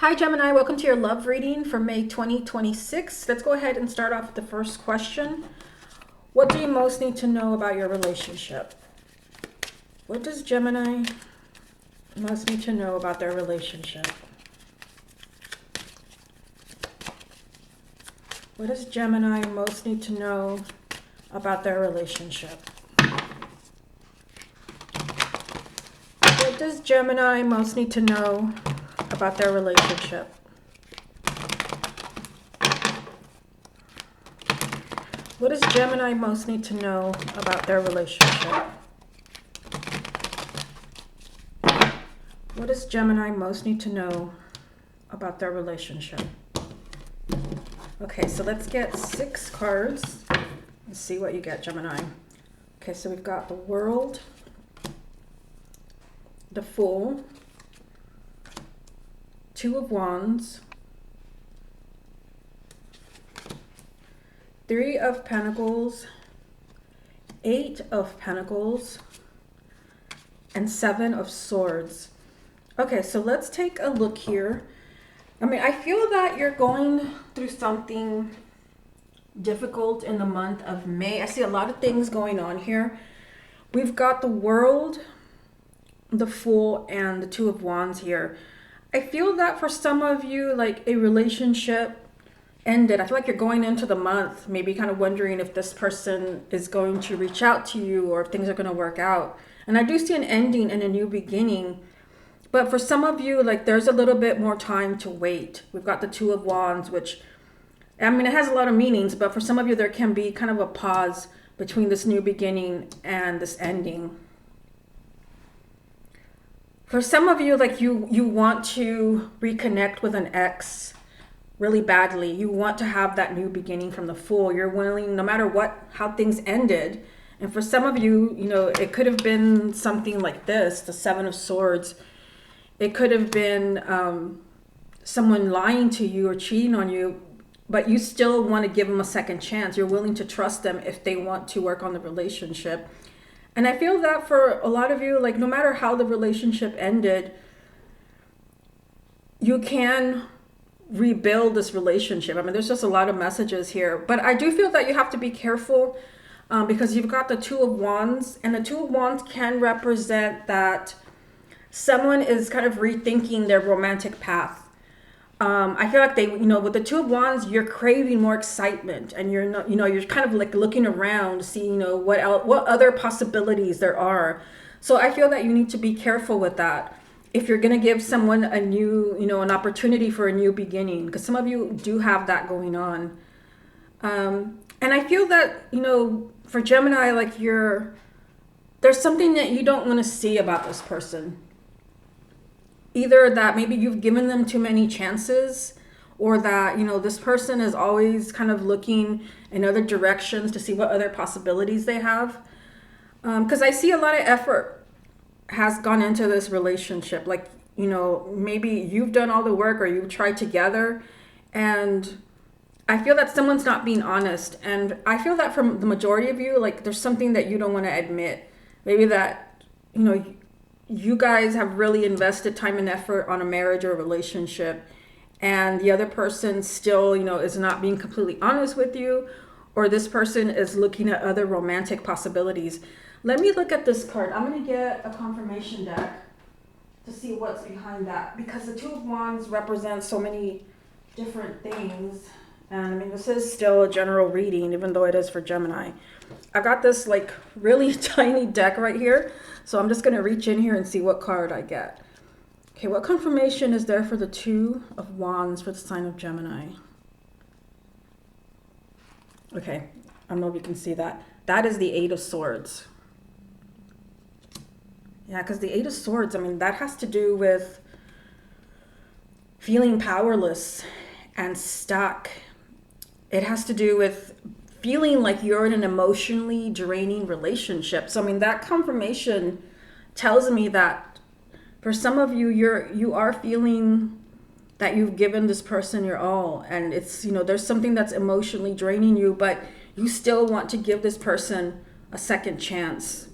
Hi Gemini, welcome to your love reading for May 2026. Let's go ahead and start off with the first question. What do you most need to know about your relationship? What does Gemini most need to know about their relationship? What does Gemini most need to know about their relationship? What does Gemini most need to know about their relationship? What does Gemini most need to know about their relationship? What does Gemini most need to know about their relationship? Okay, so let's get 6 cards and see what you get, Gemini. Okay, so we've got the World, the Fool, 2 of Wands, 3 of Pentacles, 8 of Pentacles, and 7 of Swords. Okay, so let's take a look here. I mean, I feel that you're going through something difficult in the month of May. I see a lot of things going on here. We've got the World, the Fool, and the 2 of Wands here. I feel that for some of you, like a relationship ended. I feel like you're going into the month, maybe kind of wondering if this person is going to reach out to you or if things are going to work out. And I do see an ending and a new beginning. But for some of you, like there's a little bit more time to wait. We've got the 2 of Wands, which, I mean, it has a lot of meanings, but for some of you, there can be kind of a pause between this new beginning and this ending. For some of you, like you want to reconnect with an ex really badly. You want to have that new beginning from the Fool. You're willing, no matter how things ended. And for some of you, you know, it could have been something like this, the 7 of Swords. It could have been someone lying to you or cheating on you, but you still want to give them a second chance. You're willing to trust them if they want to work on the relationship. And I feel that for a lot of you, like no matter how the relationship ended, you can rebuild this relationship. I mean, there's just a lot of messages here, but I do feel that you have to be careful because you've got the 2 of Wands, and the 2 of Wands can represent that someone is kind of rethinking their romantic path. I feel like they, you know, with the 2 of Wands, you're craving more excitement, and you're not, you know, you're kind of like looking around to see, you know, what other possibilities there are. So I feel that you need to be careful with that. If you're going to give someone a new, you know, an opportunity for a new beginning, because some of you do have that going on. And I feel that, you know, for Gemini, like there's something that you don't want to see about this person. Either that maybe you've given them too many chances, or that, you know, this person is always kind of looking in other directions to see what other possibilities they have. Because I see a lot of effort has gone into this relationship. Like, you know, maybe you've done all the work or you've tried together, and I feel that someone's not being honest. And I feel that from the majority of you, like there's something that you don't want to admit. Maybe that, you know, you guys have really invested time and effort on a marriage or a relationship, and the other person still, you know, is not being completely honest with you, or this person is looking at other romantic possibilities. Let me look at this card. I'm going to get a confirmation deck to see what's behind that, because the 2 of Wands represents so many different things. And I mean, this is still a general reading, even though it is for Gemini. I got this like really tiny deck right here. So I'm just going to reach in here and see what card I get. Okay, what confirmation is there for the 2 of Wands for the sign of Gemini? Okay, I don't know if you can see that. That is the 8 of Swords. Yeah, because the 8 of Swords, I mean, that has to do with feeling powerless and stuck. It has to do with feeling like you're in an emotionally draining relationship. So, I mean, that confirmation tells me that for some of you, you are feeling that you've given this person your all. And it's, you know, there's something that's emotionally draining you, but you still want to give this person a second chance.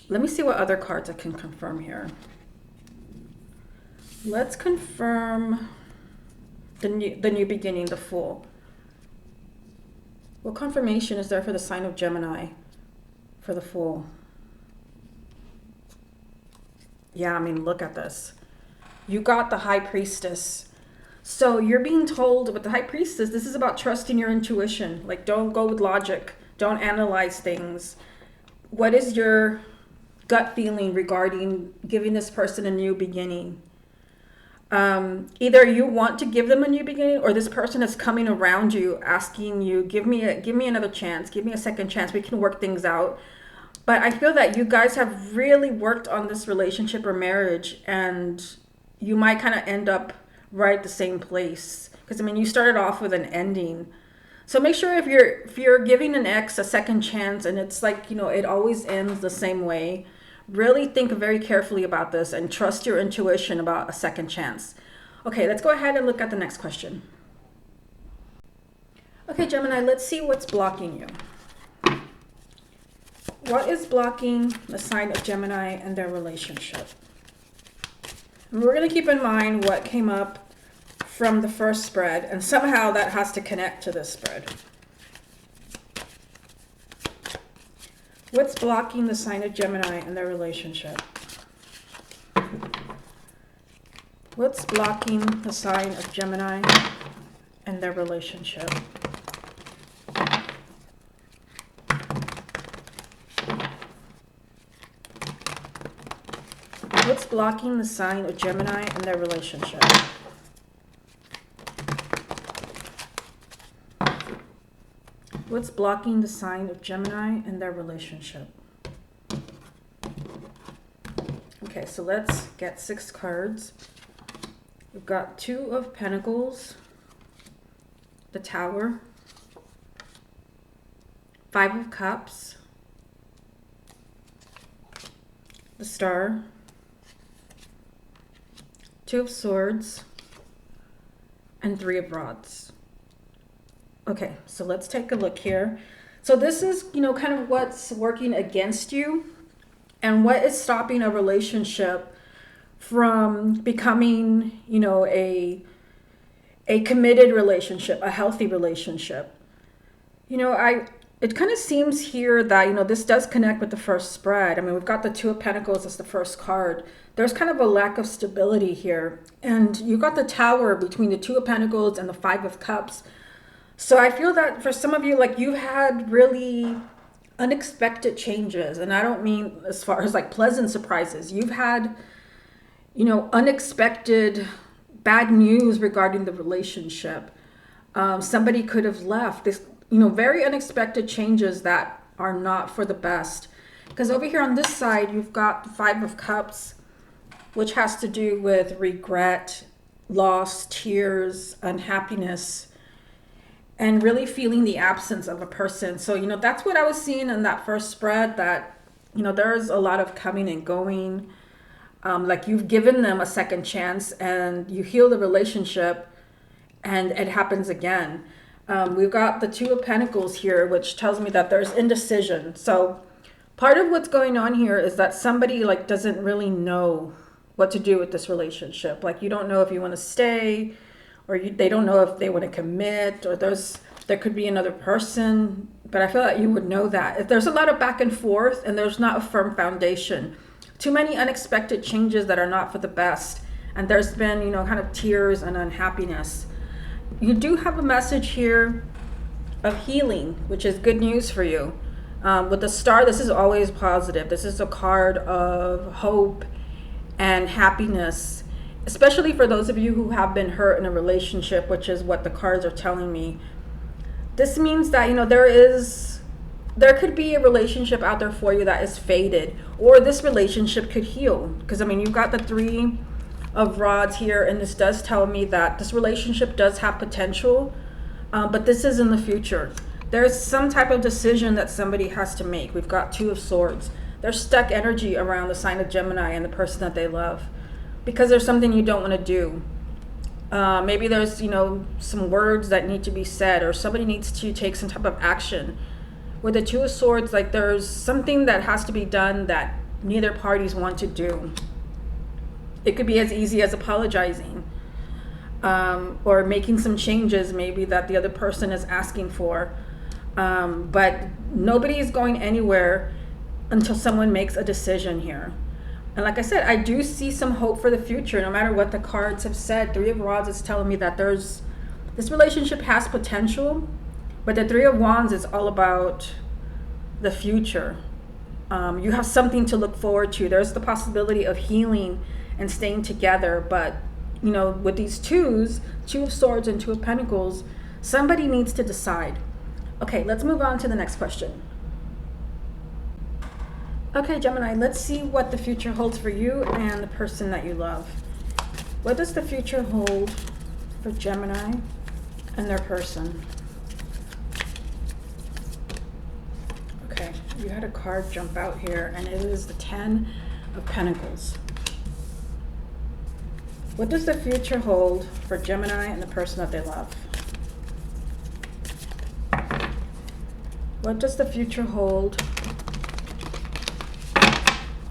Let me see what other cards I can confirm here. Let's confirm the new beginning, the Fool. What confirmation is there for the sign of Gemini for the Fool? Yeah, I mean, look at this. You got the High Priestess. So you're being told with the High Priestess, this is about trusting your intuition. Like, don't go with logic. Don't analyze things. What is your gut feeling regarding giving this person a new beginning? Either you want to give them a new beginning, or this person is coming around you asking you, give me another chance, give me a second chance, we can work things out. But I feel that you guys have really worked on this relationship or marriage, and you might kind of end up right at the same place. Because I mean, you started off with an ending. So make sure if you're giving an ex a second chance and it's like, you know, it always ends the same way, really think very carefully about this and trust your intuition about a second chance. Okay, let's go ahead and look at the next question. Okay, Gemini, let's see what's blocking you. What is blocking the sign of Gemini and their relationship? And we're going to keep in mind what came up from the first spread, and somehow that has to connect to this spread. What's blocking the sign of Gemini and their relationship? What's blocking the sign of Gemini and their relationship? What's blocking the sign of Gemini and their relationship? What's blocking the sign of Gemini and their relationship? Okay, so let's get 6 cards. We've got 2 of Pentacles, the Tower, 5 of Cups, the Star, 2 of Swords, and 3 of Rods. Okay, so let's take a look here. So this is, you know, kind of what's working against you and what is stopping a relationship from becoming, you know, a committed relationship, a healthy relationship. You know, it kind of seems here that, you know, this does connect with the first spread. I mean, we've got the 2 of Pentacles as the first card. There's kind of a lack of stability here. And you got the Tower between the 2 of Pentacles and the 5 of Cups. So I feel that for some of you, like, you've had really unexpected changes. And I don't mean as far as like pleasant surprises. You've had, you know, unexpected bad news regarding the relationship. Somebody could have left. This, you know, very unexpected changes that are not for the best. Because over here on this side, you've got the 5 of Cups, which has to do with regret, loss, tears, unhappiness, and really feeling the absence of a person. So, you know, that's what I was seeing in that first spread, that, you know, there's a lot of coming and going. Like you've given them a second chance and you heal the relationship and it happens again. We've got the 2 of Pentacles here, which tells me that there's indecision. So part of what's going on here is that somebody like doesn't really know what to do with this relationship. Like you don't know if you want to stay, or they don't know if they want to commit, or there could be another person. But I feel like you would know that. If there's a lot of back and forth and there's not a firm foundation, too many unexpected changes that are not for the best, and there's been, you know, kind of tears and unhappiness. You do have a message here of healing, which is good news for you. With the Star, this is always positive. This is a card of hope and happiness, especially for those of you who have been hurt in a relationship, which is what the cards are telling me. This means that, you know, there could be a relationship out there for you that is faded, or this relationship could heal. Because I mean, you've got the 3 of Rods here, and this does tell me that this relationship does have potential, but this is in the future. There's some type of decision that somebody has to make. We've got 2 of Swords. There's stuck energy around the sign of Gemini and the person that they love, because there's something you don't want to do. Maybe there's, you know, some words that need to be said, or somebody needs to take some type of action. With the 2 of Swords, like there's something that has to be done that neither parties want to do. It could be as easy as apologizing, or making some changes maybe that the other person is asking for. But nobody is going anywhere until someone makes a decision here. And like I said, I do see some hope for the future, no matter what the cards have said. Three of Rods is telling me that this relationship has potential, but the Three of Wands is all about the future. You have something to look forward to. There's the possibility of healing and staying together. But, you know, with these twos, Two of Swords and Two of Pentacles, somebody needs to decide. Okay, let's move on to the next question. Okay, Gemini, let's see what the future holds for you and the person that you love. What does the future hold for Gemini and their person? Okay, you had a card jump out here, and it is the Ten of Pentacles. What does the future hold for Gemini and the person that they love? What does the future hold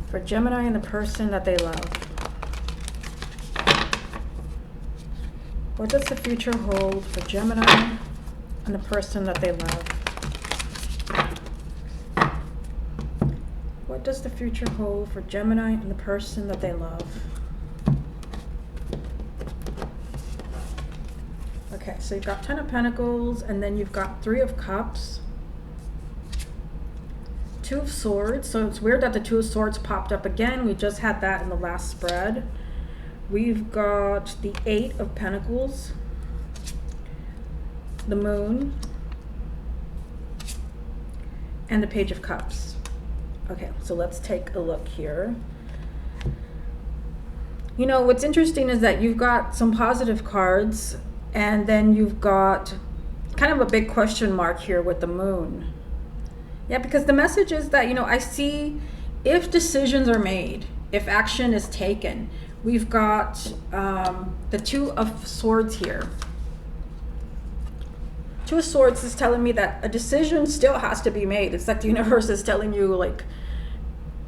for Gemini and the person that they love? What does the future hold for Gemini and the person that they love? What does the future hold for Gemini and the person that they love? Okay, so you've got Ten of Pentacles, and then you've got Three of Cups, Two of Swords. So it's weird that the Two of Swords popped up again. We just had that in the last spread. We've got the Eight of Pentacles, the Moon, and the Page of Cups. Okay, so let's take a look here. You know, what's interesting is that you've got some positive cards, and then you've got kind of a big question mark here with the Moon. Yeah, because the message is that, you know, I see if decisions are made, if action is taken. We've got the Two of Swords here. Two of Swords is telling me that a decision still has to be made. It's like the universe is telling you, like,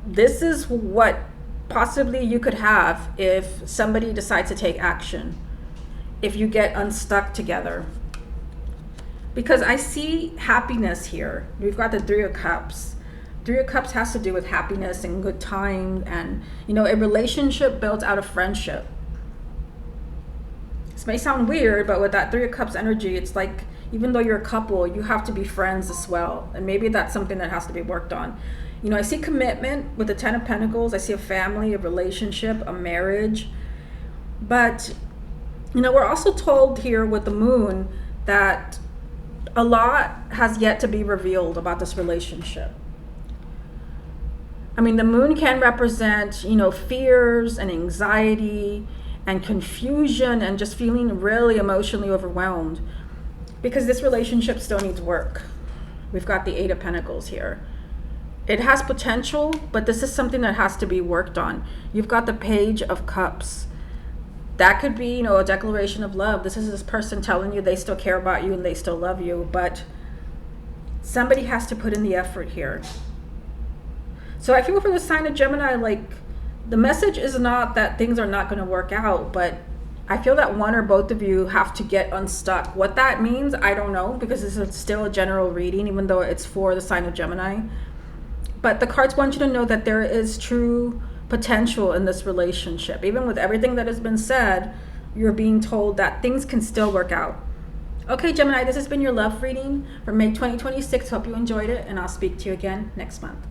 this is what possibly you could have if somebody decides to take action, if you get unstuck together. Because I see happiness here. We've got the Three of Cups. Three of Cups has to do with happiness and good time and, you know, a relationship built out of friendship. This may sound weird, but with that Three of Cups energy, it's like, even though you're a couple, you have to be friends as well. And maybe that's something that has to be worked on. You know, I see commitment with the Ten of Pentacles. I see a family, a relationship, a marriage. But, you know, we're also told here with the Moon that a lot has yet to be revealed about this relationship. I mean, the Moon can represent, you know, fears and anxiety and confusion and just feeling really emotionally overwhelmed, because this relationship still needs work. We've got the Eight of Pentacles here. It has potential, but this is something that has to be worked on. You've got the Page of Cups. That could be, you know, a declaration of love. This is this person telling you they still care about you and they still love you, but somebody has to put in the effort here. So I feel for the sign of Gemini, like, the message is not that things are not going to work out, but I feel that one or both of you have to get unstuck. What that means, I don't know, because this is still a general reading, even though it's for the sign of Gemini. But the cards want you to know that there is true potential in this relationship. Even with everything that has been said, you're being told that things can still work out. Okay, Gemini, this has been your love reading for May 2026. Hope you enjoyed it, and I'll speak to you again next month.